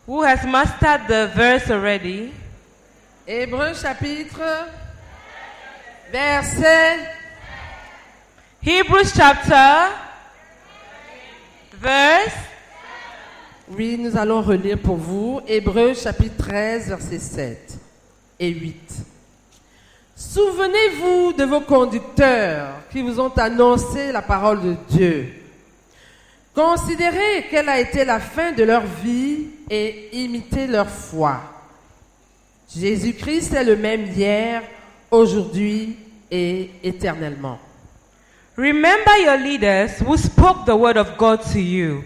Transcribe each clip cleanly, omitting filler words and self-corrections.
Who has mastered the verse already? Hébreux chapitre, verset. Hebrews chapter, verse. Oui, nous allons relire pour vous Hébreux chapitre 13, versets 7 et 8. Souvenez-vous de vos conducteurs qui vous ont annoncé la parole de Dieu. Considérez quelle a été la fin de leur vie et imitez leur foi. Jésus-Christ est le même hier, aujourd'hui et éternellement. Remember your leaders who spoke the word of God to you.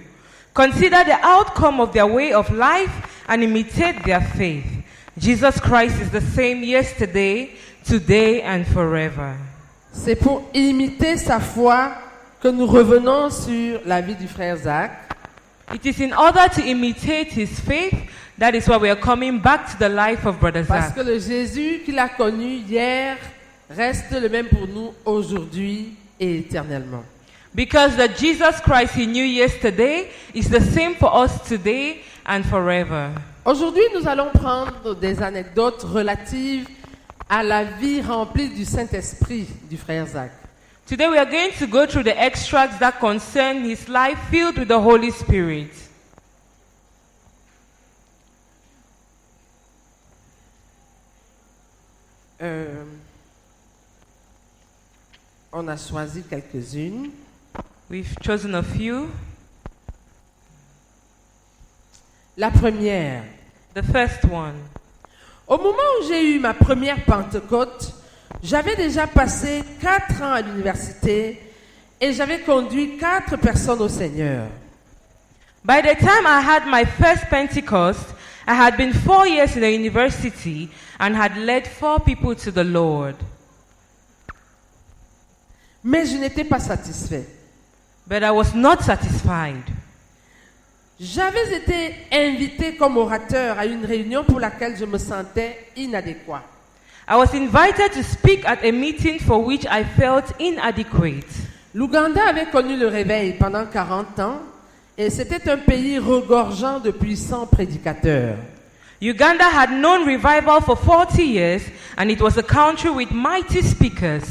Consider the outcome of their way of life and imitate their faith. Jesus Christ is the same yesterday, today and forever. C'est pour imiter sa foi que nous revenons sur la vie du frère Zach. It is in order to imitate his faith that is why we are coming back to the life of Brother Parce Zach. que le Jésus qu'il a connu hier reste le même pour nous aujourd'hui et éternellement. Because the Jesus Christ he knew yesterday is the same for us today and forever. Aujourd'hui, nous allons prendre des anecdotes relatives à la vie remplie du Saint-Esprit du frère Zach. Today we are going to go through the extracts that concern his life filled with the Holy Spirit. On a choisi quelques-unes. We've chosen a few. La première. The first one. Au moment où j'ai eu ma première Pentecôte, j'avais déjà passé 4 ans à l'université et j'avais conduit 4 personnes au Seigneur. By the time I had my first Pentecost, I had been 4 years in the university and had led 4 people to the Lord. Mais je n'étais pas satisfait. But I was not satisfied. J'avais été invité comme orateur à une réunion pour laquelle je me sentais inadéquat. I was invited to speak at a meeting for which I felt inadequate. L'Ouganda avait connu le réveil pendant 40 ans et c'était un pays regorgeant de puissants prédicateurs. Uganda had known revival for 40 years and it was a country with mighty speakers.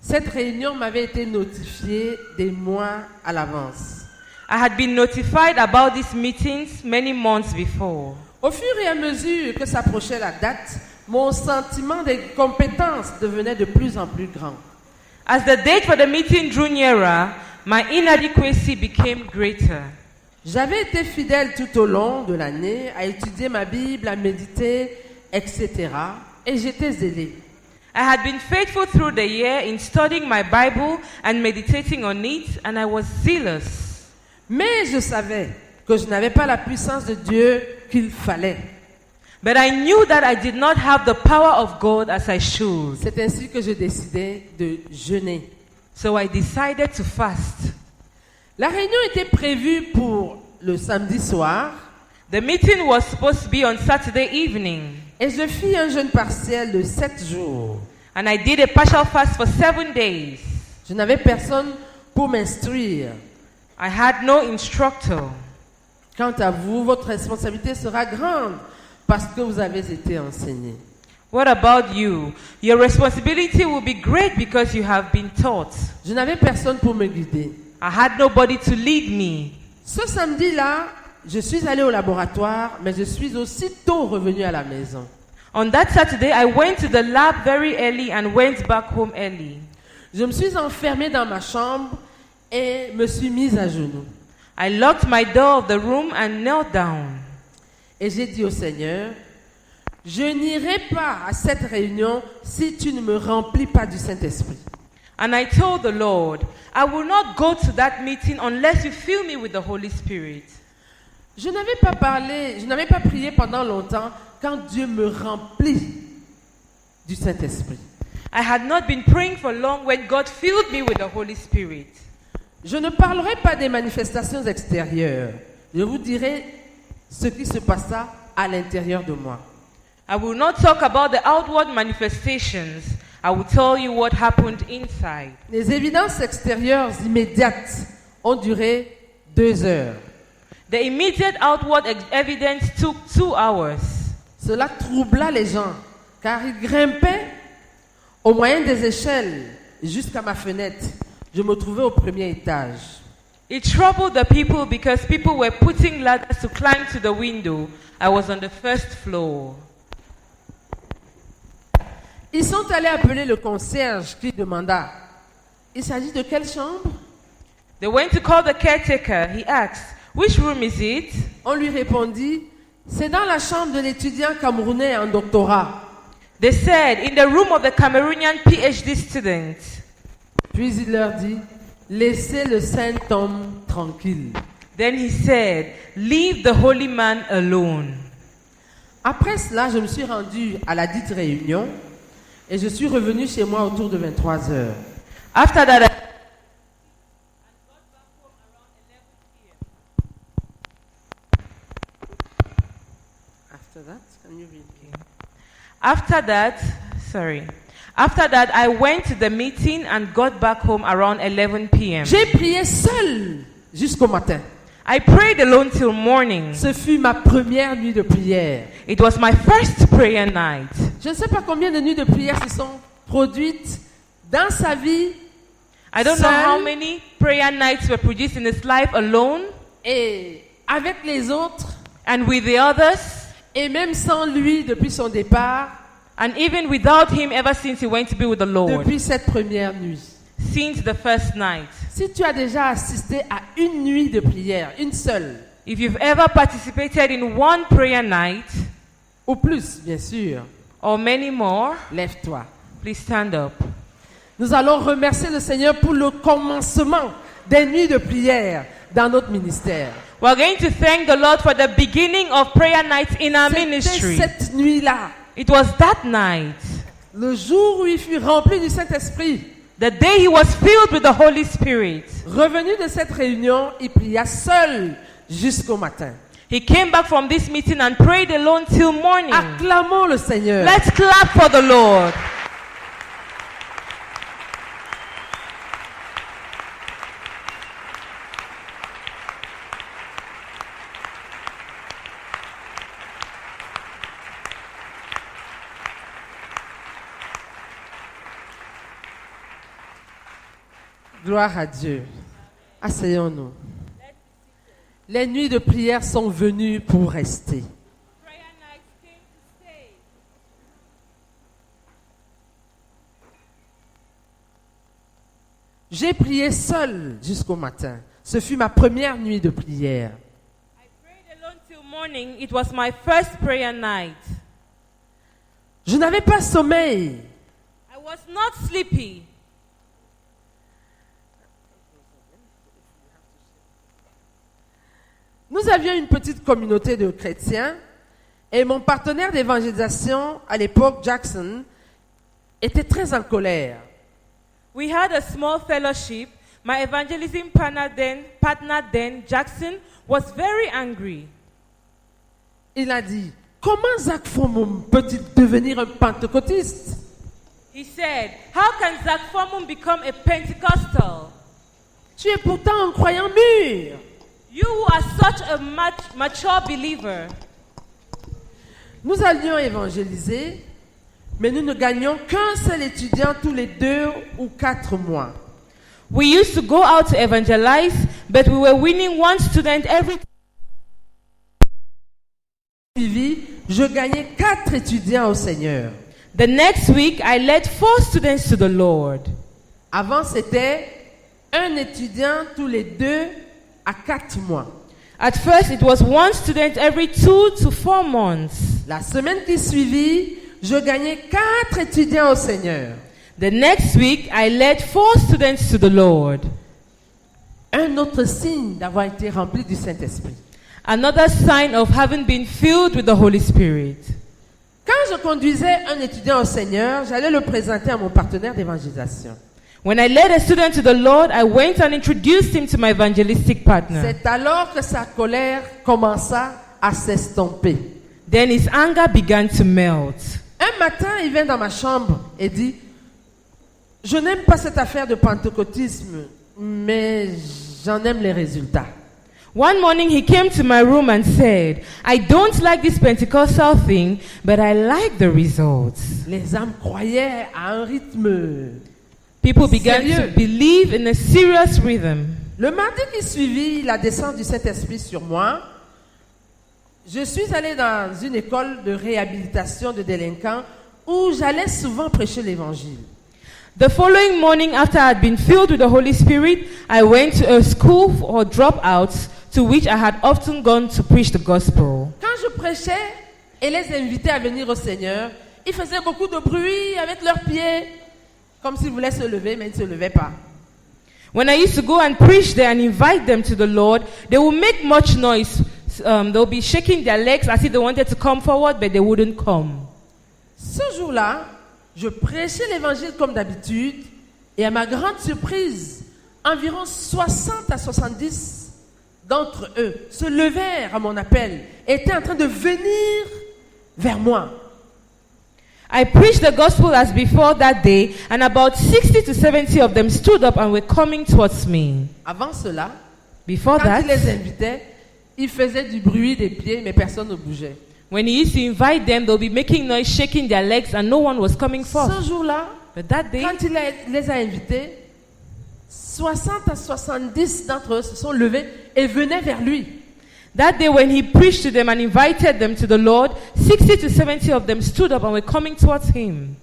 Cette réunion m'avait été notifiée des mois à l'avance. I had been notified about these meetings many months before. Au fur et à mesure que s'approchait la date, mon sentiment de compétence devenait de plus en plus grand. As the date for the meeting drew nearer, my inadequacy became greater. J'avais été fidèle tout au long de l'année à étudier ma Bible, à méditer, etc. Et j'étais zélé. I had been faithful through the year in studying my Bible and meditating on it, and I was zealous. Mais je savais que je n'avais pas la puissance de Dieu qu'il fallait. But I knew that I did not have the power of God as I should. C'est ainsi que je décidai de jeûner. So I decided to fast. La réunion était prévue pour le samedi soir. The meeting was supposed to be on Saturday evening. Et je fis un jeûne partiel de 7 jours. And I did a partial fast for 7 days. Je n'avais personne pour m'instruire. I had no instructor. Quant à vous, votre responsabilité sera grande parce que vous avez été enseigné. What about you? Your responsibility will be great because you have been taught. Je n'avais personne pour me guider. I had nobody to lead me. Ce samedi-là, je suis allé au laboratoire, mais je suis aussitôt revenu à la maison. On that Saturday, I went to the lab very early and went back home early. Je me suis enfermé dans ma chambre et me suis mise à genoux. I locked my door of the room and knelt down. Et j'ai dit au Seigneur, je n'irai pas à cette réunion si tu ne me remplis pas du Saint-Esprit. And I told the Lord, I will not go to that meeting unless you fill me with the Holy Spirit. Je n'avais pas prié pendant longtemps quand Dieu me remplit du Saint-Esprit. I had not been praying for long when God filled me with the Holy Spirit. Je ne parlerai pas des manifestations extérieures. Je vous dirai ce qui se passa à l'intérieur de moi. I will not talk about the outward manifestations. I will tell you what happened inside. Les évidences extérieures immédiates ont duré 2 heures. The immediate outward evidence took 2 hours. Cela troubla les gens, car ils grimpaient au moyen des échelles jusqu'à ma fenêtre. Je me trouvais au premier étage. It troubled the people because people were putting ladders to climb to the window. I was on the first floor. Ils sont allés appeler le concierge qui demanda, il s'agit de quelle chambre? They went to call the caretaker. He asked, "Which room is it?" On lui répondit, c'est dans la chambre de l'étudiant camerounais en doctorat. They said, "In the room of the Cameroonian PhD student." Puis il leur dit, laissez le saint homme tranquille. Then he said, "Leave the holy man alone." Après cela, je me suis rendu à la dite réunion et je suis revenu chez moi autour de 23 heures. After that, After that, I went to the meeting and got back home around 11 p.m. J'ai prié seul jusqu'au matin. I prayed alone till morning. Ce fut ma première nuit de prière. It was my first prayer night. Je ne sais pas combien de nuits de prière se sont produites dans sa vie. I don't know how many prayer nights were produced in his life alone et avec les autres and with the others et même sans lui depuis son départ. And even without him ever since he went to be with the Lord. Depuis cette première nuit. Since the first night. Si tu as déjà assisté à une nuit de prière, une seule. If you've ever participated in one prayer night. Ou plus, bien sûr. Or many more. Lève-toi. Please stand up. Nous allons remercier le Seigneur pour le commencement des nuits de prière dans notre ministère. We're going to thank the Lord for the beginning of prayer nights in our ministry. C'était cette nuit-là. It was that night. Le jour où il fut rempli du Saint-Esprit. The day he was filled with the Holy Spirit. Revenu de cette réunion, il pria seul jusqu'au matin. He came back from this meeting and prayed alone till morning. Acclamons le Seigneur. Let's clap for the Lord. Gloire à Dieu. Asseyons-nous. Les nuits de prière sont venues pour rester. J'ai prié seul jusqu'au matin. Ce fut ma première nuit de prière. I prayed alone till morning. It was my first prayer night. Je n'avais pas sommeil. I was not sleepy. Nous avions une petite communauté de chrétiens et mon partenaire d'évangélisation à l'époque, Jackson, était très en colère. We had a small fellowship. My evangelism partner then, Jackson, was very angry. Il a dit, comment Zach Formum peut-il devenir un pentecôtiste? He said, how can Zach Formum become a Pentecostal? Tu es pourtant un croyant mûr. You are such a mature believer. Nous allions évangéliser, mais nous ne gagnions qu'un seul étudiant tous les 2 ou 4 mois. We used to go out to evangelize, but we were winning one student every Suivi, je gagnais 4 étudiants au Seigneur. The next week, I led 4 students to the Lord. Avant, c'était un étudiant tous les 2 à 4 mois. At first, it was one student every 2 to 4 months. La semaine qui suivit, je gagnais 4 étudiants au Seigneur. The next week, I led 4 students to the Lord. Un autre signe d'avoir été rempli du Saint-Esprit. Another sign of having been filled with the Holy Spirit. Quand je conduisais un étudiant au Seigneur, j'allais le présenter à mon partenaire d'évangélisation. When I led a student to the Lord, I went and introduced him to my evangelistic partner. C'est alors que sa colère commença à s'estomper. Then his anger began to melt. Un matin, il vient dans ma chambre et dit, je n'aime pas cette affaire de pentecôtisme, mais j'en aime les résultats. One morning he came to my room and said, I don't like this Pentecostal thing, but I like the results. Les âmes croyaient à un rythme. People began to Sérieux. believe in a serious rhythm. Le mardi qui suivit la descente du Saint-Esprit sur moi, je suis allé dans une école de réhabilitation de délinquants où j'allais souvent prêcher l'évangile. The following morning, after I had been filled with the Holy Spirit, I went to a school for dropouts to which I had often gone to preach the gospel. Quand je prêchais et les invitais à venir au Seigneur, ils faisaient beaucoup de bruit avec leurs pieds, comme s'ils voulaient se lever, mais ils ne se levaient pas. When I used to go and preach there and invite them to the Lord, they would make much noise. They'll be shaking their legs as if they wanted to come forward, but they wouldn't come. Ce jour-là, je prêchais l'évangile comme d'habitude et à ma grande surprise, environ 60 à 70 d'entre eux se levèrent à mon appel et étaient en train de venir vers moi. I preached the gospel as before that day, and about 60 to 70 of them stood up and were coming towards me. Avant cela, Before quand il that, les invitait, ils faisaient du bruit des pieds, mais personne ne bougeait. when he used to invite them, they'll be making noise, shaking their legs, and no one was coming Ce forth. jour-là, But that day, quand il les a invités, 60 à 70 d'entre eux se sont levés et venaient vers lui. that day when he preached to them and invited them to the Lord, 60 to 70 of them stood up and were coming towards him.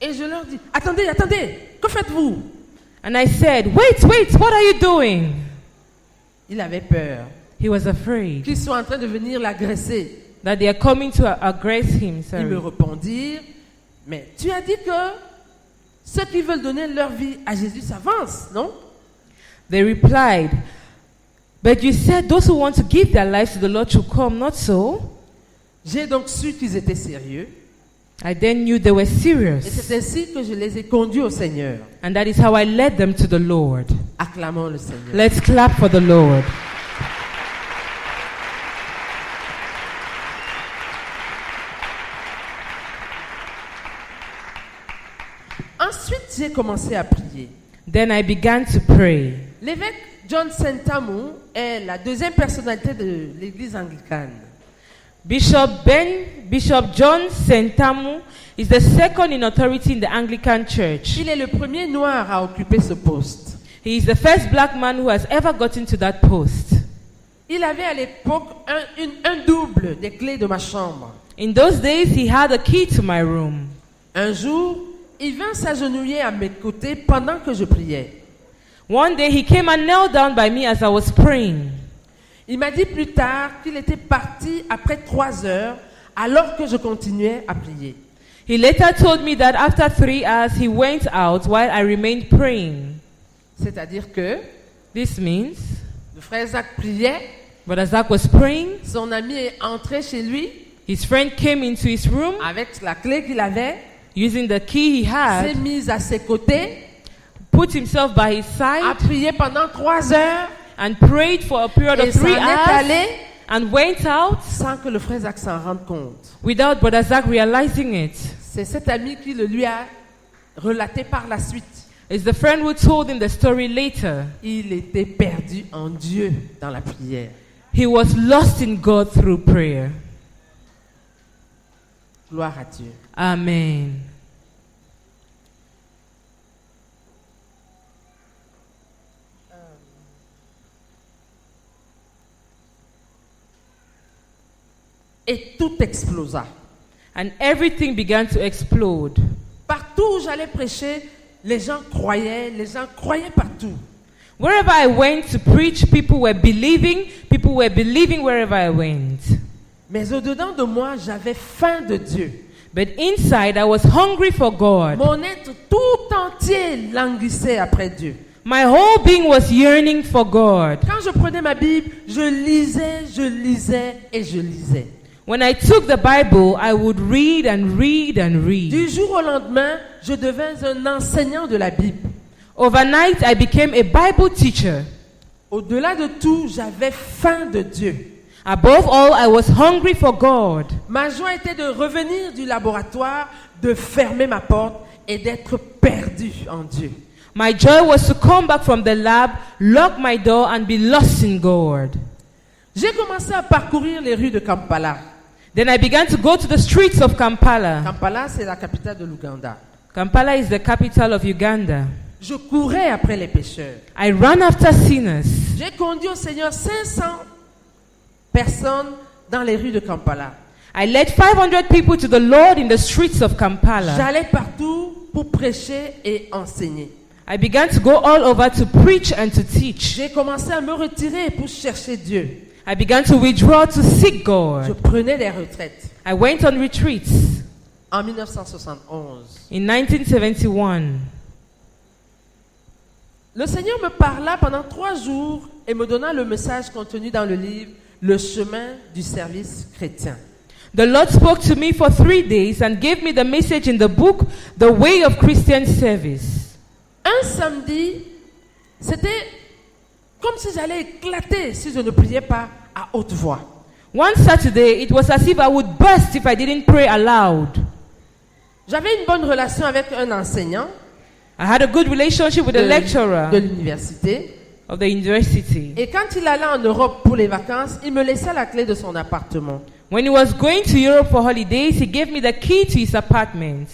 Et je leur dis, attendez, attendez, que faites-vous? And I said, wait, what are you doing? Il avait peur He was afraid qu'ils soient en train de venir l'agresser. that they are coming to aggress him. Ils me Sorry. répondirent, mais tu as dit que ceux qui veulent donner leur vie à Jésus s'avancent, non? They replied, but you said those who want to give their lives to the Lord should come, not so? J'ai donc su qu'ils étaient sérieux I then knew they were et serious. c'est ainsi que je les ai conduits au Seigneur. And that is how I led them to the Lord. Acclamons le Seigneur. Let's clap for the Lord. Ensuite, j'ai commencé à prier. Then I began to pray. L'évêque John Sentamu est la deuxième personnalité de l'église anglicane. Bishop John Sentamu is the second in authority in the Anglican Church. Il est le premier noir à occuper ce poste. He is the first black man who has ever gotten to that post. Il avait à l'époque un double des clés de ma chambre. In those days, he had a key to my room. Un jour, il vint s'agenouiller à mes côtés pendant que je priais. One day, he came and knelt down by me as I was praying. Il m'a dit plus tard qu'il était parti après 3 heures alors que je continuais à prier. He later told me that after 3 hours, he went out while I remained praying. C'est-à-dire que This means, le frère Zach priait, Brother Zach was praying, son ami est entré chez lui his friend came into his room avec la clé qu'il avait, using the key he s'est had, mis à ses côtés, put himself by his a side, prié pendant 3 heures and prayed for a period et of s'en 3 est hours allé and went out sans que le frère Zach s'en rende compte. without Brother Zach realizing it. C'est cet ami qui le lui a relaté par la suite. It's the friend who told him the story later. Il était perdu en Dieu dans la prière. He was lost in God through prayer. Gloire à Dieu. Amen. Et tout explosa. And everything began to explode. Partout où j'allais prêcher, les gens croyaient partout. Wherever I went to preach, people were believing wherever I went. Mais au-dedans de moi, j'avais faim de Dieu. But inside, I was hungry for God. Mon être tout entier languissait après Dieu. My whole being was yearning for God. Quand je prenais ma Bible, je lisais et je lisais. When I took the Bible, I would read and read and read. Du jour au lendemain, je devins un enseignant de la Bible. Overnight, I became a Bible teacher. Au-delà de tout, j'avais faim de Dieu. Above all, I was hungry for God. Ma joie était de revenir du laboratoire, de fermer ma porte et d'être perdu en Dieu. My joy was to come back from the lab, lock my door, and be lost in God. J'ai commencé à parcourir les rues de Kampala. Then I began to go to the streets of Kampala. Kampala, c'est la capitale de l'Ouganda. Kampala is the capital of Uganda. Je courais après les pécheurs. I ran after sinners. J'ai conduit au Seigneur 500 personnes dans les rues de Kampala. I led 500 people to the Lord in the streets of Kampala. J'allais partout pour prêcher et enseigner. I began to go all over to preach and to teach. J'ai commencé à me retirer pour chercher Dieu. I began to withdraw to seek Je God. prenais des retraites. I went on retreats En 1971, in 1971. le Seigneur me parla pendant 3 jours et me donna le message contenu dans le livre Le chemin du service chrétien. The Lord spoke to me for 3 days and gave me the message in the book, The Way of Christian Service. Un samedi, c'était comme si j'allais éclater si je ne priais pas à haute voix. One Saturday, it was as if I would burst if I didn't pray aloud. J'avais une bonne relation avec un enseignant I had a good relationship with the de lecturer l'université. of the university. Et quand il allait en Europe pour les vacances, il me laissait la clé de son appartement. When he was going to Europe for holidays, he gave me the key to his apartment.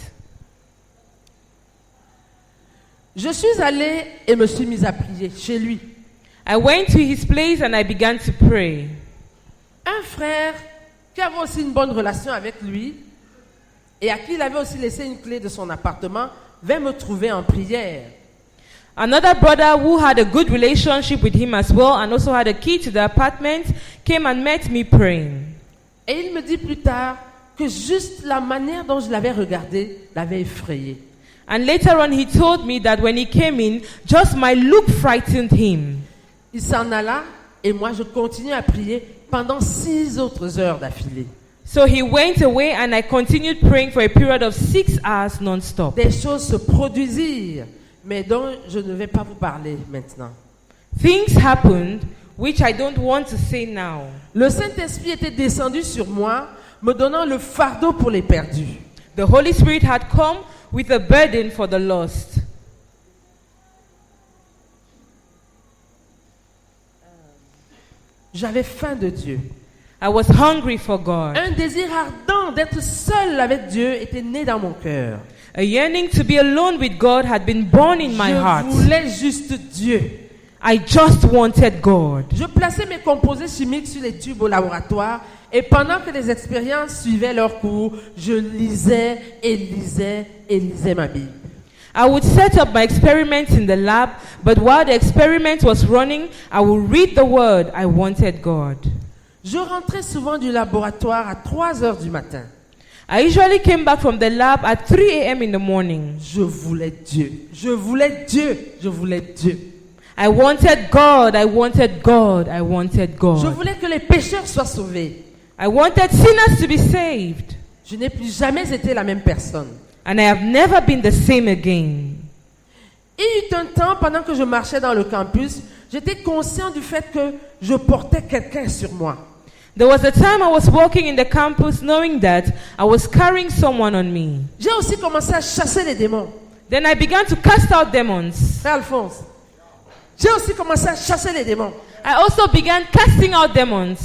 Je suis allée et me suis mise à prier chez lui. I went to his place and I began to pray. Un frère qui avait aussi une bonne relation avec lui et à qui il avait aussi laissé une clé de son appartement vint me trouver en prière. Another brother who had a good relationship with him as well and also had a key to the apartment came and met me praying. Et il me dit plus tard que juste la manière dont je l'avais regardé l'avait effrayé. And later on he told me that when he came in, just my look frightened him. Il s'en alla et moi je continuais à prier pendant 6 autres heures d'affilée. So he went away and I continued praying for a period of 6 hours non-stop. Des choses se produisirent, mais dont je ne vais pas vous parler maintenant. Things happened which I don't want to say now. Le Saint-Esprit était descendu sur moi, me donnant le fardeau pour les perdus. The Holy Spirit had come with a burden for the lost. J'avais faim de Dieu. I was hungry for God. Un désir ardent d'être seul avec Dieu était né dans mon cœur. A yearning to be alone with God had been born in my heart. Je voulais juste Dieu. I just wanted God. Je plaçais mes composés chimiques sur les tubes au laboratoire et pendant que les expériences suivaient leur cours, je lisais et lisais et lisais ma Bible. I would set up my experiments in the lab, but while the experiment was running, I would read the word. I wanted God. Je rentrais souvent du laboratoire à 3 heures du matin. I usually came back from the lab at 3 a.m. in the morning. Je voulais Dieu. Je voulais Dieu. Je voulais Dieu. I wanted God. I wanted God. I wanted Je God. voulais que les pécheurs soient sauvés. I wanted sinners to be saved. Je n'ai plus jamais été la même personne. And I have never been the same again. Il y eut un temps, pendant que je marchais dans le campus, j'étais conscient du fait que je portais quelqu'un sur moi. There was a time I was walking in the campus knowing that I was carrying someone on me. J'ai aussi commencé à chasser les démons. Then I began to cast out demons. Frère Alphonse, j'ai aussi commencé à chasser les démons. I also began casting out demons.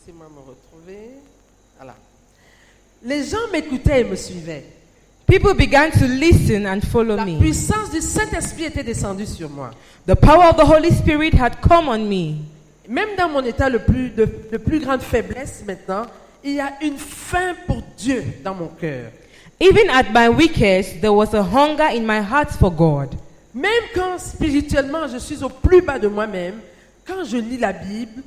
Laissez-moi me retrouver. Voilà. Les gens m'écoutaient et me suivaient. People began to listen and follow La me. puissance du Saint-Esprit était descendue sur moi. The power of the Holy Spirit had come on me. Même dans mon état de plus grande faiblesse maintenant, il y a une faim pour Dieu dans mon cœur. Even at my weakest, there was a hunger in my heart for God. Même quand spirituellement je suis au plus bas de moi-même, quand je lis la Bible,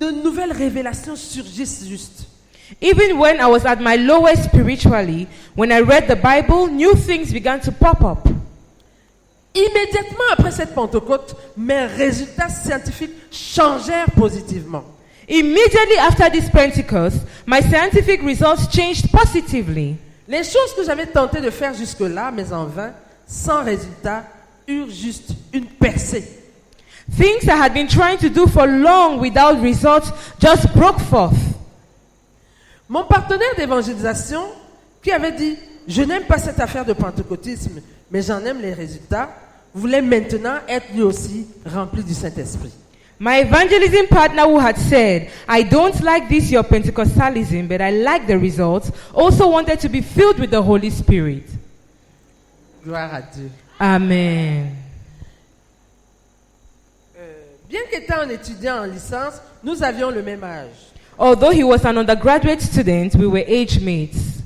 de nouvelles révélations surgissent juste. Even when I was at my lowest spiritually, when I read the Bible, new things began to pop up. Immédiatement après cette Pentecôte, mes résultats scientifiques changèrent positivement. Immediately after this Pentecost, my scientific results changed positively. Les choses que j'avais tenté de faire jusque-là, mais en vain, sans résultat, eurent juste une percée. Things I had been trying to do for long without results just broke forth. Mon partenaire d'évangélisation, qui avait dit « Je n'aime pas cette affaire de pentecôtisme, mais j'en aime les résultats », voulait maintenant être lui aussi rempli du Saint-Esprit. My evangelism partner who had said, I don't like this your Pentecostalism, but I like the results, also wanted to be filled with the Holy Spirit. Gloire à Dieu. Amen. Bien qu'étant un étudiant en licence, nous avions le même âge. Although he was an undergraduate student, we were age mates.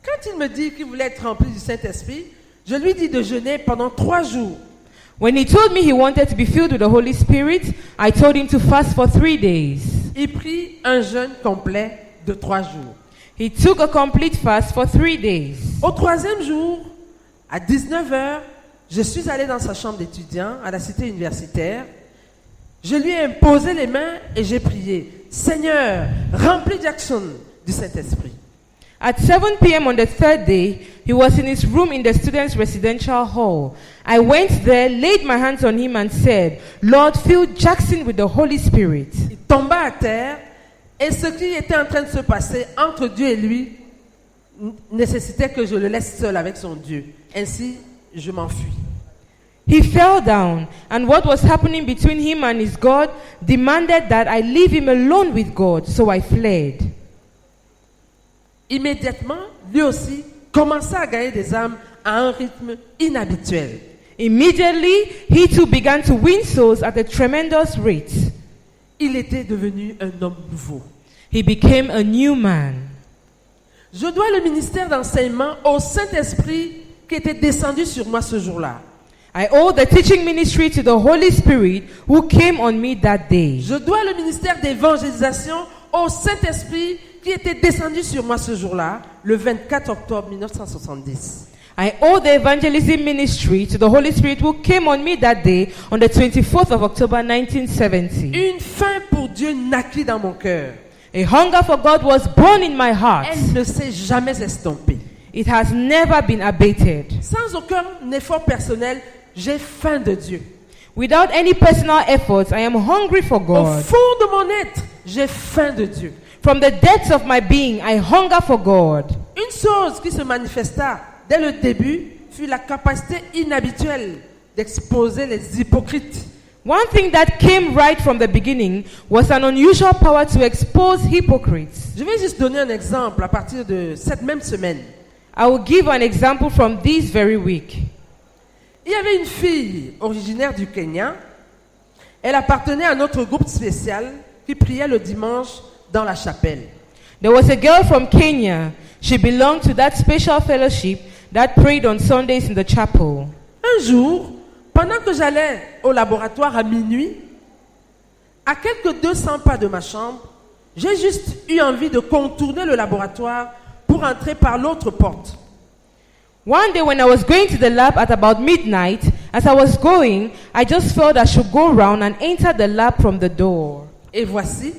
Quand il me dit qu'il voulait être rempli du Saint-Esprit, je lui dis de jeûner pendant 3 jours. When he told me he wanted to be filled with the Holy Spirit, I told him to fast for 3 days. Il prit un jeûne complet de 3 jours. He took a complete fast for 3 days. Au 3e jour, à 19h, je suis allé dans sa chambre d'étudiant à la cité universitaire. Je lui ai imposé les mains et j'ai prié. Seigneur, remplis Jackson du Saint-Esprit. At 7 p.m. on the 3rd day, he was in his room in the students' residential hall. I went there, laid my hands on him and said, Lord, fill Jackson with the Holy Spirit. Il tomba à terre et ce qui était en train de se passer entre Dieu et lui nécessitait que je le laisse seul avec son Dieu. Ainsi, je m'enfuis. He fell down, and what was happening between him and his God demanded that I leave him alone with God, so I fled. Immédiatement, lui aussi commença à gagner des âmes à un rythme inhabituel. Immediately, he too began to win souls at a tremendous rate. Il était devenu un homme nouveau. He became a new man. Je dois le ministère d'enseignement au Saint-Esprit qui était descendu sur moi ce jour-là. I owe the teaching ministry to the Holy Spirit who came on me that day. Je dois le ministère d'évangélisation au Saint-Esprit qui était descendu sur moi ce jour-là, le 24 octobre 1970. I owe the evangelism ministry to the Holy Spirit who came on me that day on the 24th of October 1970. Une faim pour Dieu naquit dans mon cœur. A hunger for God was born in my heart. Elle ne s'est jamais estompée. It has never been abated. Sans aucun effort personnel, j'ai faim de Dieu. Without any personal efforts, I am hungry for Au God. fond de mon être, j'ai faim de Dieu. From the depths of my being, I hunger for God. Une chose qui se manifesta dès le début fut la capacité inhabituelle d'exposer les hypocrites. One thing that came right from the beginning was an unusual power to expose hypocrites. Je vais juste donner un exemple à partir de cette même semaine. I will give an example from this very week. Il y avait une fille originaire du Kenya. Elle appartenait à notre groupe spécial qui priait le dimanche dans la chapelle. There was a girl from Kenya. She belonged to that special fellowship that prayed on Sundays in the chapel. Un jour, pendant que j'allais au laboratoire à minuit, à quelques 200 pas de ma chambre, j'ai juste eu envie de contourner le laboratoire pour entrer par l'autre porte. One day when I was going to the lab at about midnight, as I was going, I just felt I should go round and enter the lab from the door. Et voici,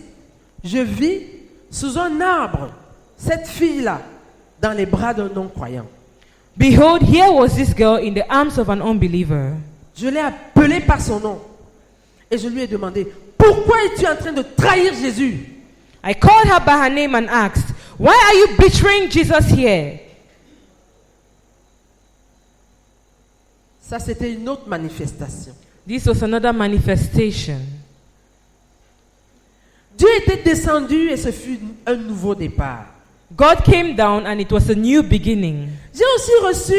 je vis sous un arbre cette fille-là dans les bras d'un non-croyant. Behold, here was this girl in the arms of an unbeliever. Je l'ai appelée par son nom et je lui ai demandé, pourquoi es-tu en train de trahir Jésus? I called her by her name and asked, why are you betraying Jesus here? Ça, c'était une autre manifestation. This was another manifestation. Dieu était descendu et ce fut un nouveau départ. God came down and it was a new beginning. J'ai aussi reçu,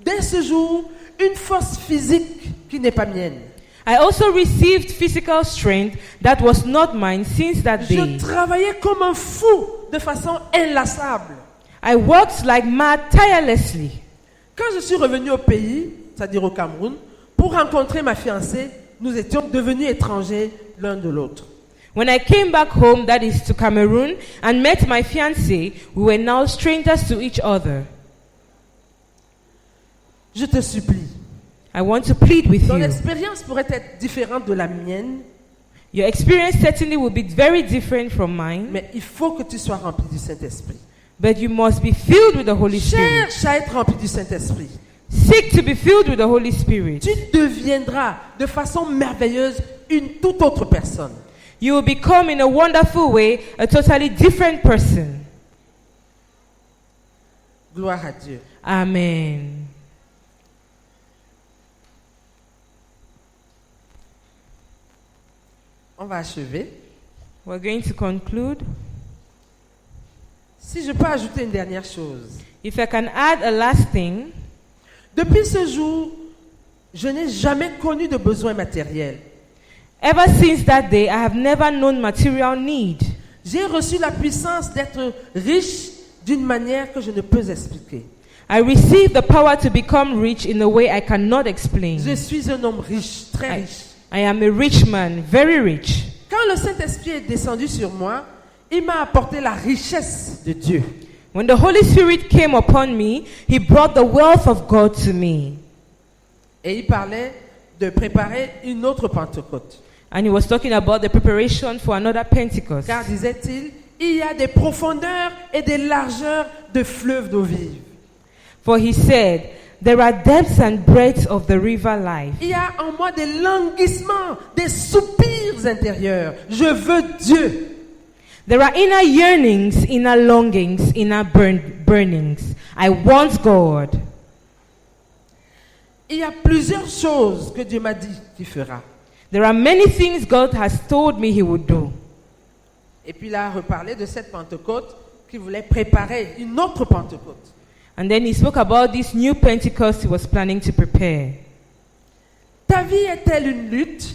dès ce jour, une force physique qui n'est pas mienne. I also received physical strength that was not mine since that day. Je travaillais comme un fou, de façon inlassable. I worked like mad tirelessly. Quand je suis revenu au pays, c'est-à-dire au Cameroun, pour rencontrer ma fiancée, nous étions devenus étrangers l'un de l'autre. When I came back home, that is to Cameroon, and met my fiancé, we were now strangers to each other. Je te supplie. I want to plead with Ton you. expérience pourrait être différente de la mienne, Your experience certainly will be very different from mine, mais il faut que tu sois rempli du Saint-Esprit. but you must be filled with the Holy Spirit. Cherche à être rempli du Saint-Esprit. Seek to be filled with the Holy Spirit. Tu deviendras de façon merveilleuse une toute autre personne. You will become in a wonderful way a totally different person. Gloire à Dieu. Amen. On va achever. We're going to conclude. Si je peux ajouter une dernière chose. If I can add a last thing, Depuis ce jour, je n'ai jamais connu de besoin matériel. ever since that day, I have never known material need. J'ai reçu la puissance d'être riche d'une manière que je ne peux expliquer. I received the power to become rich in a way I cannot explain. Je suis un homme riche, très riche. I am a rich man, very rich. Quand le Saint-Esprit est descendu sur moi, il m'a apporté la richesse de Dieu. When the Holy Spirit came upon me, He brought the wealth of God to me. Et il parlait de préparer une autre Pentecôte. And He was talking about the preparation for another Pentecost. Car, disait-il, il y a des profondeurs et des largeurs de fleuves d'eau vive. For He said, there are depths and breadths of the river life. Il y a en moi des languissements, des soupirs intérieurs. Je veux Dieu. There are inner yearnings, inner longings, inner burnings. I want God. Il y a plusieurs choses que Dieu m'a dit qu'il fera. There are many things God has told me He would do. Et puis il a reparlé de cette Pentecôte qu'il voulait préparer, une autre Pentecôte. And then He spoke about this new Pentecost He was planning to prepare. Ta vie est-elle une lutte?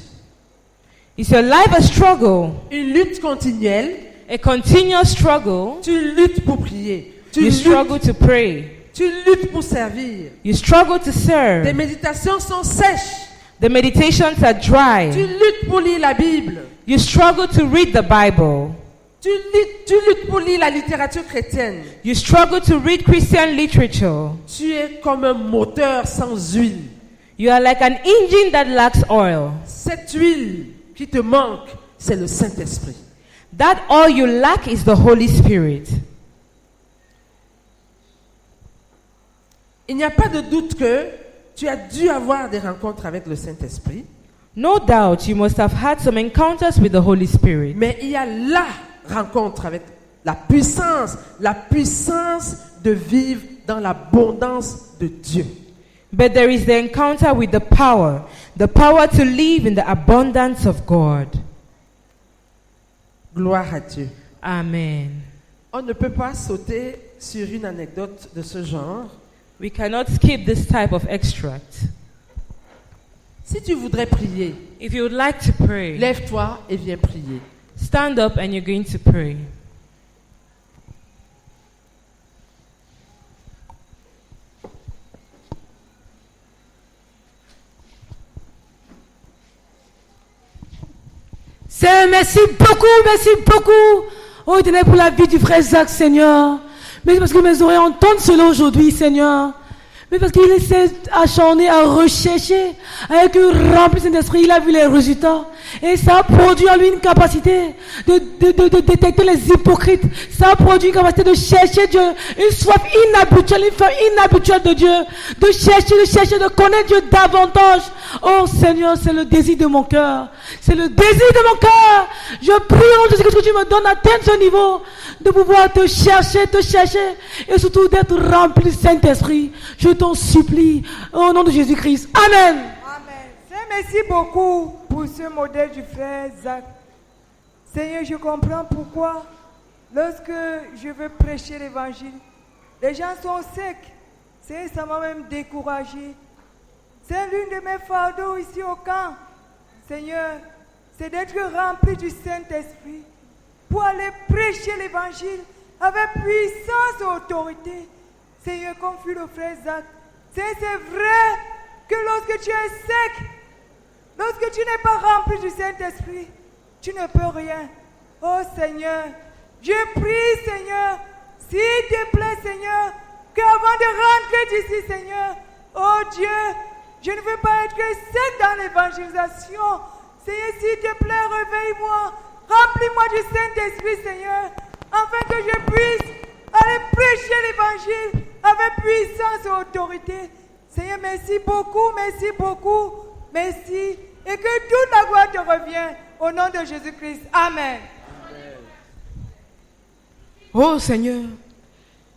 Is your life a struggle? Une lutte continuelle? A continuous struggle? Tu luttes pour prier. Tu You struggle luttes, to pray. tu luttes pour servir. You struggle to Tes serve. méditations sont sèches. The meditations are Tu dry. luttes pour lire la Bible. You struggle to read the Bible. Tu luttes pour lire la littérature chrétienne. You struggle to read Christian literature. Tu es comme un moteur sans huile. You are like an engine that lacks oil. Cette huile qui te manque, c'est le Saint-Esprit. That all you lack is the Holy Spirit. Il n'y a pas de doute que tu as dû avoir des rencontres avec le Saint-Esprit, No doubt you must have had some encounters with the Holy Spirit. mais il y a la rencontre avec la puissance de vivre dans l'abondance de Dieu. But there is the encounter with the power to live in the abundance of God. Gloire à Dieu. Amen. On ne peut pas sauter sur une anecdote de ce genre. We cannot skip this type of extract. Si tu voudrais prier, If you would like to pray, lève-toi et viens prier. stand up and you're going to pray. Seigneur, merci beaucoup. Oh, éternel, pour la vie du frère Zach, Seigneur. Mais parce que mes oreilles entendent cela aujourd'hui, Seigneur. Mais parce qu'il s'est acharné à rechercher avec une remplissement d'esprit, il a vu les résultats. Et ça a produit en lui une capacité de détecter les hypocrites. Ça a produit une capacité de chercher Dieu, une soif inhabituelle, une faim inhabituelle de Dieu. De chercher, de connaître Dieu davantage. Oh Seigneur, c'est le désir de mon cœur. C'est le désir de mon cœur. Je prie au nom de Jésus que tu me donnes d'atteindre ce niveau, de pouvoir te chercher, et surtout d'être rempli du Saint-Esprit. Je t'en supplie, au nom de Jésus-Christ. Amen. Amen. Seigneur, merci beaucoup pour ce modèle du frère Zach. Seigneur, je comprends pourquoi, lorsque je veux prêcher l'évangile, les gens sont secs. Seigneur, ça m'a même découragé. C'est l'une de mes fardeaux ici au camp. Seigneur, c'est d'être rempli du Saint-Esprit pour aller prêcher l'évangile avec puissance et autorité. Seigneur, comme fut le frère Zach, c'est vrai que lorsque tu es sec, lorsque tu n'es pas rempli du Saint-Esprit, tu ne peux rien. Oh Seigneur, je prie Seigneur, s'il te plaît Seigneur, qu'avant de rentrer d'ici Seigneur, oh Dieu, je ne veux pas être sec dans l'évangélisation. Seigneur, s'il te plaît, réveille-moi, remplis-moi du Saint-Esprit Seigneur, afin que je puisse aller prêcher l'évangile avec puissance et autorité. Seigneur, merci beaucoup, merci. Et que toute la gloire te revienne au nom de Jésus-Christ. Amen. Oh Seigneur,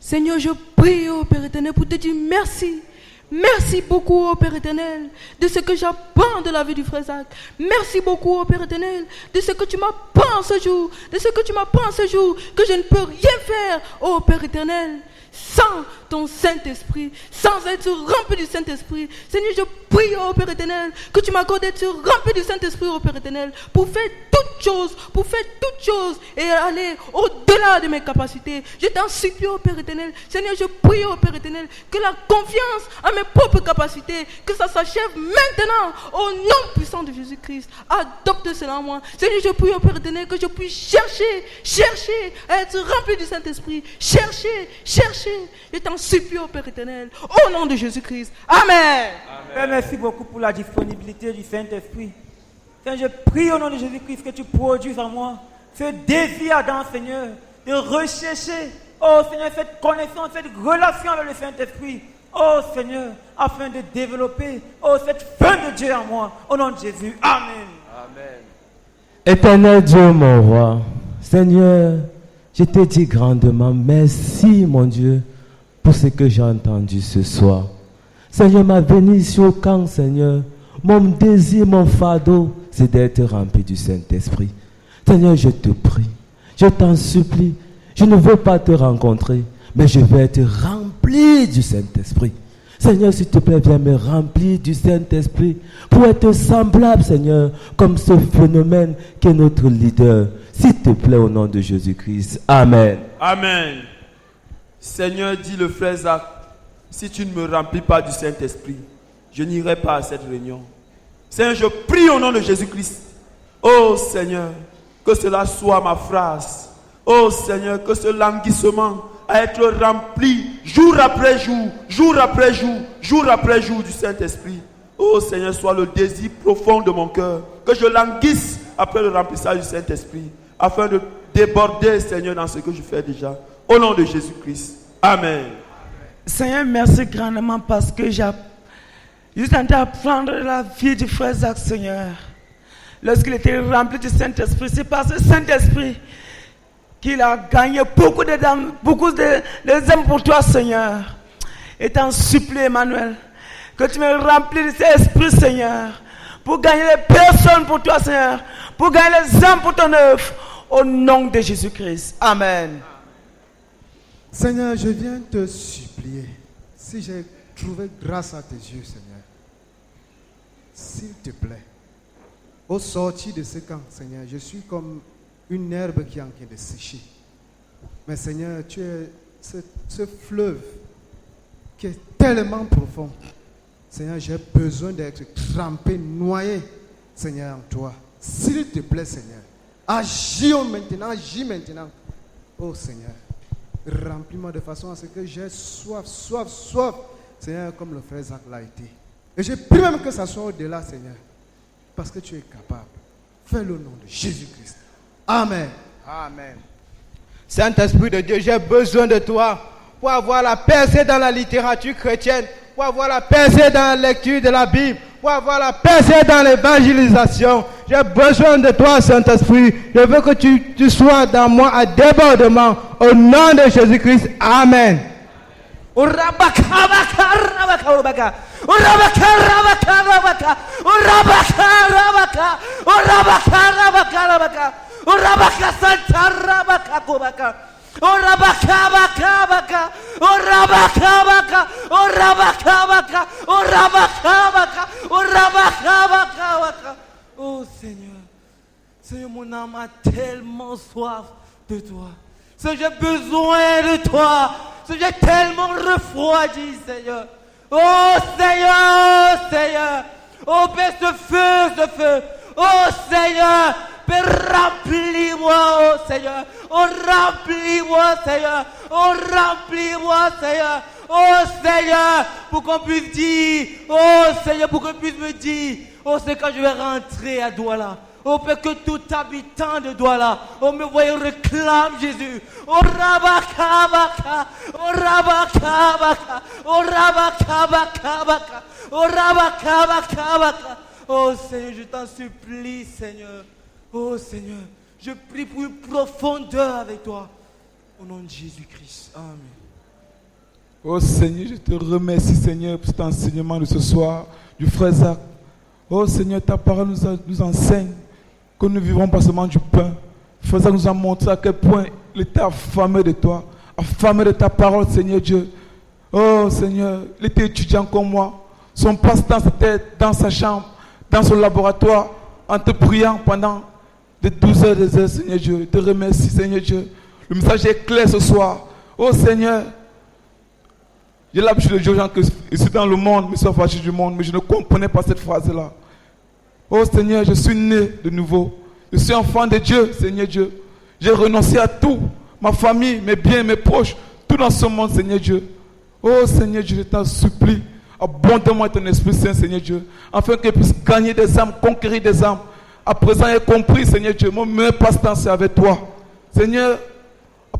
Seigneur, je prie, ô Père éternel, pour te dire merci. Merci beaucoup, ô Père éternel, de ce que j'apprends de la vie du frère Zach. Merci beaucoup, ô Père éternel, de ce que tu m'apprends ce jour, de ce que tu m'apprends ce jour, que je ne peux rien faire, ô Père éternel, sans ton Saint-Esprit, sans être rempli du Saint-Esprit. Seigneur, je prie, ô Père éternel, que tu m'accordes d'être rempli du Saint-Esprit, ô Père éternel, pour faire toutes choses et aller au-delà de mes capacités. Je t'en supplie, ô Père éternel. Seigneur, je prie, ô Père éternel, que la confiance en mes propres capacités, que ça s'achève maintenant, au nom puissant de Jésus-Christ. Adopte cela en moi. Seigneur, je prie, ô Père éternel, que je puisse chercher à être rempli du Saint-Esprit. Chercher. Je t'en supplie, ô Père éternel, au nom de Jésus-Christ. Amen. Père, merci beaucoup pour la disponibilité du Saint-Esprit. Seigneur, je prie au nom de Jésus-Christ que tu produises en moi ce désir ardent, Seigneur, de rechercher, oh Seigneur, cette connaissance, cette relation avec le Saint-Esprit, oh Seigneur, afin de développer, oh, cette fin de Dieu en moi, au nom de Jésus. Amen. Amen. Éternel Dieu, mon roi, Seigneur, je te dis grandement merci, mon Dieu, pour ce que j'ai entendu ce soir. Seigneur, ma venue sur le camp, Seigneur, mon désir, mon fardeau, c'est d'être rempli du Saint-Esprit. Seigneur, je te prie, je t'en supplie, je ne veux pas te rencontrer, mais je veux être rempli du Saint-Esprit. Seigneur, s'il te plaît, viens me remplir du Saint-Esprit pour être semblable, Seigneur, comme ce phénomène qui est notre leader. S'il te plaît, au nom de Jésus-Christ. Amen. Amen. Seigneur, dit le frère Zach, si tu ne me remplis pas du Saint-Esprit, je n'irai pas à cette réunion. Seigneur, je prie au nom de Jésus-Christ. Oh Seigneur, que cela soit ma phrase. Oh Seigneur, que ce languissement à être rempli jour après jour, jour après jour, jour après jour du Saint-Esprit. Oh Seigneur, soit le désir profond de mon cœur. Que je languisse après le remplissage du Saint-Esprit, afin de déborder, Seigneur, dans ce que je fais déjà. Au nom de Jésus-Christ. Amen. Seigneur, merci grandement parce que j'ai tenté d'apprendre la vie du frère Zach, Seigneur. Lorsqu'il était rempli du Saint-Esprit, c'est par ce Saint-Esprit qu'il a gagné beaucoup d'âmes pour toi, Seigneur. Et t'en supplie, Emmanuel, que tu me remplis de cet esprit, Seigneur, pour gagner les personnes pour toi, Seigneur, pour gagner les âmes pour ton œuvre, au nom de Jésus-Christ. Amen. Seigneur, je viens te supplier, si j'ai trouvé grâce à tes yeux, Seigneur, s'il te plaît, au sortir de ce camp, Seigneur, je suis comme une herbe qui est en train de sécher. Mais Seigneur, tu es ce fleuve qui est tellement profond. Seigneur, j'ai besoin d'être trempé, noyé, Seigneur, en toi. S'il te plaît, Seigneur, agis maintenant. Oh Seigneur, remplis-moi de façon à ce que j'ai soif, Seigneur, comme le frère Zach l'a été. Et je prie même que ça soit au-delà, Seigneur, parce que tu es capable. Fais-le au nom de Jésus-Christ. Amen. Amen. Saint-Esprit de Dieu, j'ai besoin de toi pour avoir la percée dans la littérature chrétienne, pour avoir la percée dans la lecture de la Bible, pour avoir la percée dans l'évangélisation. J'ai besoin de toi, Saint-Esprit. Je veux que tu sois dans moi à débordement. Au nom de Jésus-Christ. Amen. Oh Seigneur, mon âme a tellement soif de toi. Seigneur, j'ai besoin de toi. Seigneur, j'ai tellement refroidi, Seigneur. Oh Seigneur. Oh Père, ce feu. Oh Seigneur, Père, remplis-moi, oh Seigneur. Oh, remplis-moi, Seigneur. Oh, remplis-moi, Seigneur. Oh Seigneur, pour qu'on puisse dire, oh Seigneur, pour qu'on puisse me dire, oh c'est quand je vais rentrer à Douala. Oh Père, que tout habitant de Douala, oh me voyant réclame Jésus. Oh Rabakabaka, oh Rabakabaka, oh Rabakabaka, oh Rabakabaka. Oh Seigneur, je t'en supplie, Seigneur. Oh Seigneur, je prie pour une profondeur avec toi. Au nom de Jésus-Christ. Amen. Oh Seigneur, je te remercie Seigneur pour cet enseignement de ce soir du frère Zach. Oh Seigneur, ta parole nous enseigne que nous ne vivons pas seulement du pain. Frère Zach nous a montré à quel point il était affamé de toi, affamé de ta parole Seigneur Dieu. Oh Seigneur, il était étudiant comme moi. Son passe-temps c'était dans sa chambre, dans son laboratoire, en te priant pendant de 12 heures, des heures, Seigneur Dieu. Je te remercie, Seigneur Dieu. Le message est clair ce soir. Oh Seigneur, j'ai l'habitude de dire aux gens que je suis dans le monde, mais je suis fâché du monde, mais je ne comprenais pas cette phrase-là. Oh Seigneur, je suis né de nouveau. Je suis enfant de Dieu, Seigneur Dieu. J'ai renoncé à tout, ma famille, mes biens, mes proches, tout dans ce monde, Seigneur Dieu. Oh Seigneur Dieu, je t'en supplie. Abonde-moi ton Esprit Saint, Seigneur Dieu, afin que je puisse gagner des âmes, conquérir des âmes. À présent, j'ai compris, Seigneur Dieu, mon meilleur passe-temps, c'est avec toi. Seigneur,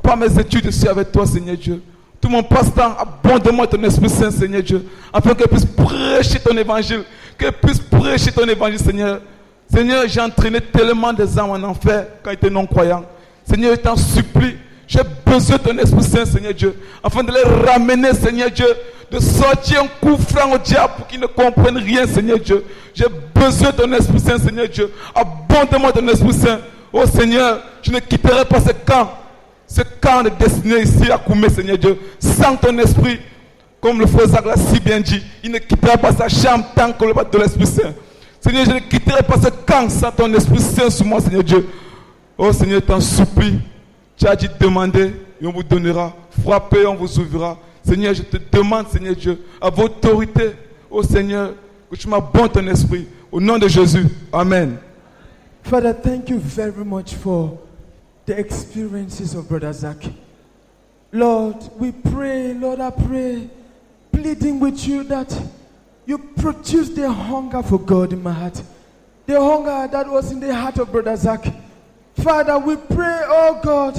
pas mes études, je suis avec toi, Seigneur Dieu. Tout mon passe-temps, abonde-moi ton Esprit Saint, Seigneur Dieu, afin que je puisse prêcher ton évangile, que je puisse prêcher ton évangile, Seigneur. Seigneur, j'ai entraîné tellement des âmes en enfer quand ils étaient non-croyants. Seigneur, je t'en supplie, j'ai besoin de ton Esprit Saint, Seigneur Dieu, afin de les ramener, Seigneur Dieu, de sortir un coup franc au diable pour qu'ils ne comprennent rien, Seigneur Dieu. J'ai besoin de ton Esprit Saint, Seigneur Dieu. Abonde-moi ton Esprit Saint. Oh Seigneur, je ne quitterai pas ce camp de destinée ici à Koumé, Seigneur Dieu, sans ton Esprit. Comme le frère Zach l'a si bien dit, il ne quittera pas sa chambre tant qu'on le bat de l'Esprit Saint. Seigneur, je ne quitterai pas ce camp sans ton Esprit Saint sur moi, Seigneur Dieu. Oh Seigneur, je t'en supplie. Tu as dit demander et on vous donnera. Frappez, on vous ouvrira. Seigneur, je te demande, Seigneur Dieu, à votre autorité, oh Seigneur, que tu m'abondes ton esprit. Au nom de Jésus. Amen. Father, thank you very much for the experiences of Brother Zach. Lord, we pray, Lord, I pray, pleading with you that you produce the hunger for God in my heart. The hunger that was in the heart of Brother Zach. Father, we pray, oh God,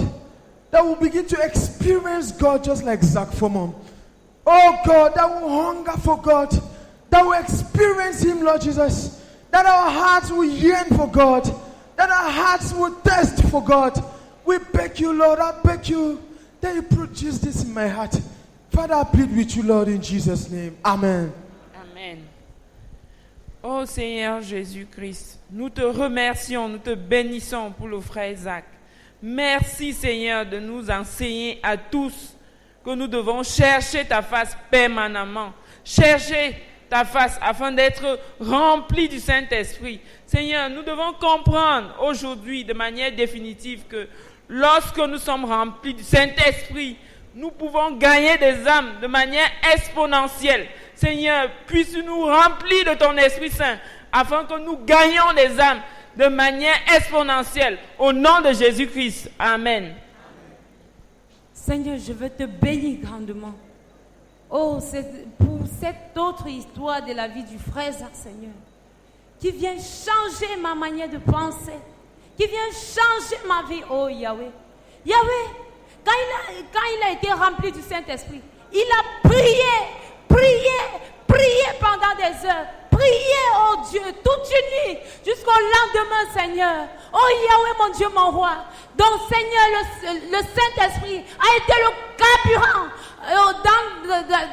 that will begin to experience God just like Zach Foreman. Oh God, that will hunger for God, that will experience Him, Lord Jesus, that our hearts will yearn for God, that our hearts will thirst for God. We beg you, Lord, I beg you that you produce this in my heart. Father, I plead with you, Lord, in Jesus' name. Amen. Amen. Oh Seigneur Jésus-Christ, nous te remercions, nous te bénissons pour le frère Zach. Merci Seigneur de nous enseigner à tous que nous devons chercher ta face permanemment. Chercher ta face afin d'être remplis du Saint-Esprit. Seigneur, nous devons comprendre aujourd'hui de manière définitive que lorsque nous sommes remplis du Saint-Esprit, nous pouvons gagner des âmes de manière exponentielle. Seigneur, puisses-nous remplir de ton Esprit Saint afin que nous gagnions des âmes de manière exponentielle. Au nom de Jésus-Christ. Amen. Seigneur, je veux te bénir grandement. Oh, c'est pour cette autre histoire de la vie du frère Zach, Seigneur, qui vient changer ma manière de penser, qui vient changer ma vie. Oh, Yahweh. Yahweh, quand il a été rempli du Saint-Esprit, il a prié pendant des heures. Priez, oh Dieu, toute une nuit, jusqu'au lendemain, Seigneur. Oh Yahweh, mon Dieu, mon roi. Donc, Seigneur, le Saint-Esprit a été le carburant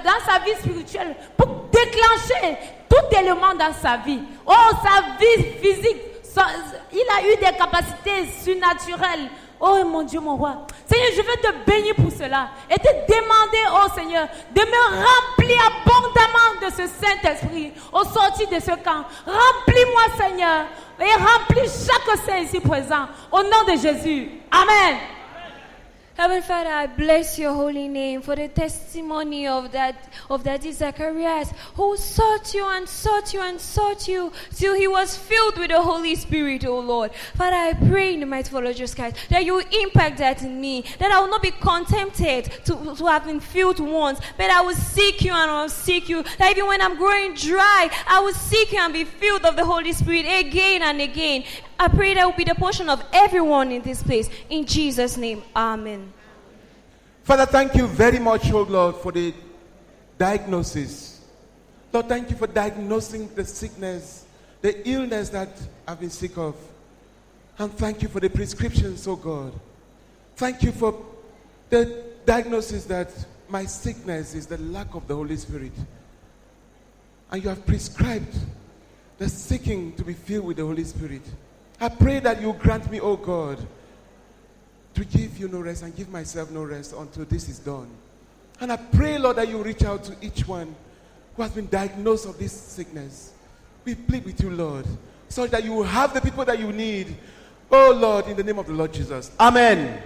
dans sa vie spirituelle pour déclencher tout élément dans sa vie. Oh, sa vie physique, il a eu des capacités surnaturelles. Oh mon Dieu, mon roi. Seigneur, je veux te bénir pour cela et te demander, oh Seigneur, de me remplir abondamment de ce Saint-Esprit au sortir de ce camp. Remplis-moi, Seigneur, et remplis chaque saint ici présent. Au nom de Jésus. Amen. Heavenly Father, I bless your holy name for the testimony of Daddy Zacharias, who sought you and sought you and sought you till he was filled with the Holy Spirit, oh Lord. Father, I pray in the mighty Lord Jesus Christ that you impact that in me, that I will not be contented to have been filled once, but I will seek you and I will seek you, that even when I'm growing dry, I will seek you and be filled of the Holy Spirit again and again. I pray that will be the portion of everyone in this place. In Jesus' name, amen. Father, thank you very much, oh Lord, for the diagnosis. Lord, thank you for diagnosing the sickness, the illness that I've been sick of. And thank you for the prescriptions, oh God. Thank you for the diagnosis that my sickness is the lack of the Holy Spirit. And you have prescribed the seeking to be filled with the Holy Spirit. I pray that you grant me, oh God, to give you no rest and give myself no rest until this is done. And I pray, Lord, that you reach out to each one who has been diagnosed of this sickness. We plead with you, Lord, so that you will have the people that you need. Oh Lord, in the name of the Lord Jesus. Amen.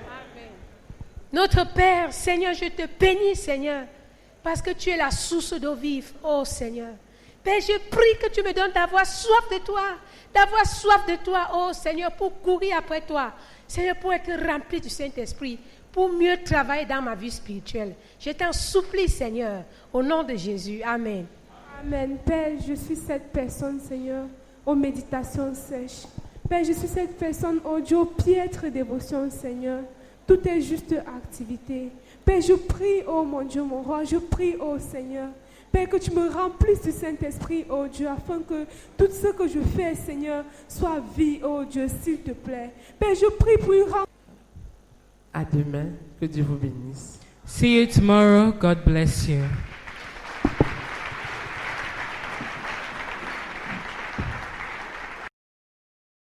Notre Père, Seigneur, je te bénis, Seigneur, parce que tu es la source d'eau vive, oh Seigneur. Père, je prie que tu me donnes d'avoir soif de toi, oh Seigneur, pour courir après toi. Seigneur, pour être rempli du Saint-Esprit, pour mieux travailler dans ma vie spirituelle. Je t'en supplie, Seigneur, au nom de Jésus. Amen. Amen. Père, je suis cette personne, Seigneur, aux méditations sèches. Père, je suis cette personne, oh Dieu, aux piètres dévotions, Seigneur. Tout est juste activité. Père, je prie, oh mon Dieu, mon roi, je prie, oh Seigneur. Père, que tu me remplisses du Saint-Esprit, oh Dieu, afin que tout ce que je fais, Seigneur, soit vie, oh Dieu, s'il te plaît. Père, je prie pour une rencontre. À demain, que Dieu vous bénisse. See you tomorrow. God bless you.